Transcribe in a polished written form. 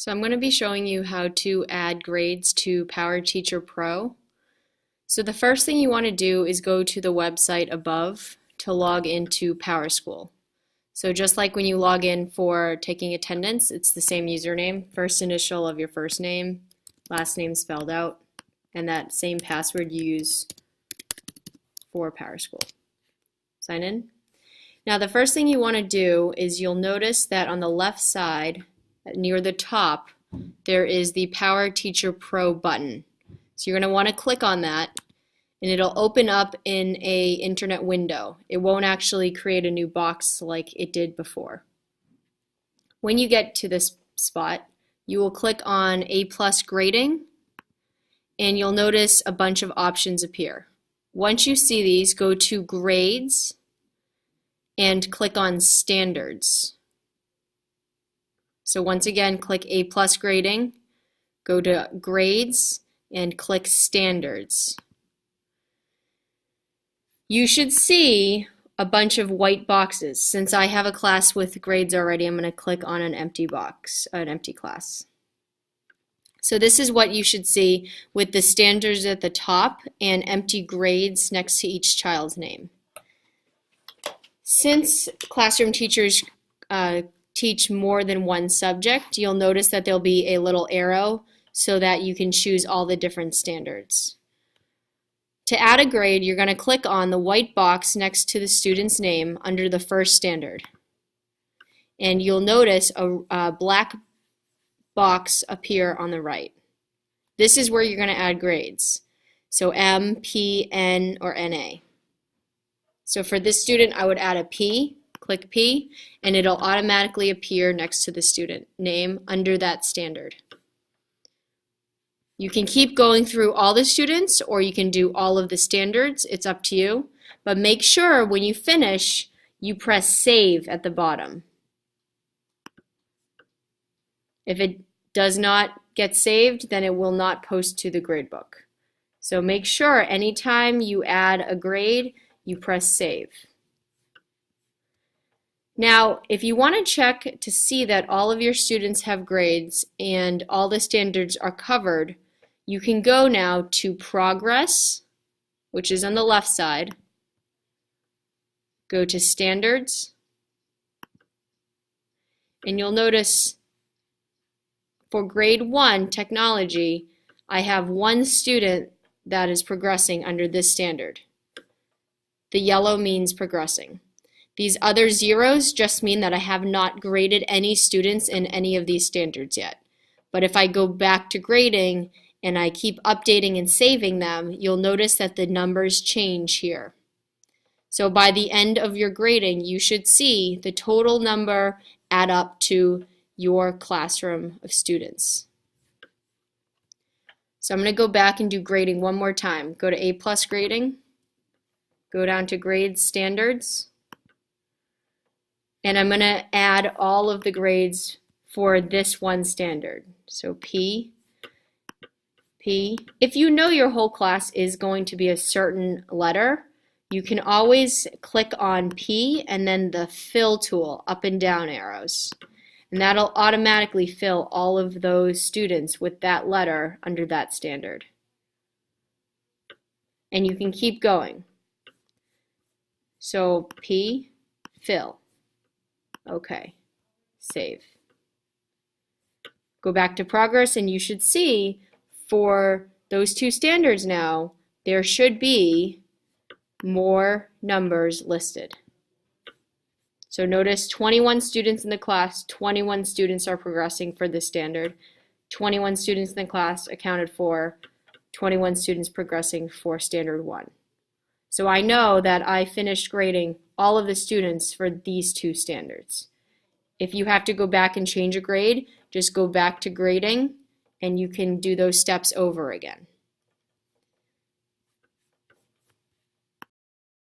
So I'm going to be showing you how to add grades to PowerTeacher Pro. So the first thing you want to do is go to the website above to log into PowerSchool. So just like when you log in for taking attendance, it's the same username, first initial of your first name, last name spelled out, and that same password you use for PowerSchool. Sign in. Now the first thing you want to do is you'll notice that on the left side, near the top, there is the PowerTeacher Pro button. So you're going to want to click on that, and it'll open up in an internet window. It won't actually create a new box like it did before. When you get to this spot, you will click on A+ grading, and you'll notice a bunch of options appear. Once you see these, go to Grades and click on Standards. So once again, click A+ grading, go to Grades, and click Standards. You should see a bunch of white boxes. Since I have a class with grades already, I'm going to click on an empty box, an empty class. So this is what you should see with the standards at the top and empty grades next to each child's name. Since classroom teachers teach more than one subject, you'll notice that there'll be a little arrow so that you can choose all the different standards. To add a grade, you're going to click on the white box next to the student's name under the first standard. And you'll notice a black box appear on the right. This is where you're going to add grades. So M, P, N, or NA. So for this student, I would add a P. Click P, and it'll automatically appear next to the student name under that standard. You can keep going through all the students, or you can do all of the standards. It's up to you. But make sure when you finish, you press Save at the bottom. If it does not get saved, then it will not post to the gradebook. So make sure anytime you add a grade, you press Save. Now, if you want to check to see that all of your students have grades and all the standards are covered, you can go now to Progress, which is on the left side. Go to Standards, and you'll notice for grade 1 technology, I have one student that is progressing under this standard. The yellow means progressing. These other zeros just mean that I have not graded any students in any of these standards yet. But if I go back to grading and I keep updating and saving them, you'll notice that the numbers change here. So by the end of your grading, you should see the total number add up to your classroom of students. So I'm going to go back and do grading one more time. Go to A+ grading, go down to Grades Standards, and I'm going to add all of the grades for this one standard. So P. If you know your whole class is going to be a certain letter, you can always click on P and then the fill tool, up and down arrows. And that'll automatically fill all of those students with that letter under that standard. And you can keep going. So P, fill. Okay, save. Go back to Progress, and you should see for those two standards now, there should be more numbers listed. So notice 21 students in the class, 21 students are progressing for this standard, 21 students in the class accounted for, 21 students progressing for standard 1. So I know that I finished grading all of the students for these two standards. If you have to go back and change a grade, just go back to grading and you can do those steps over again.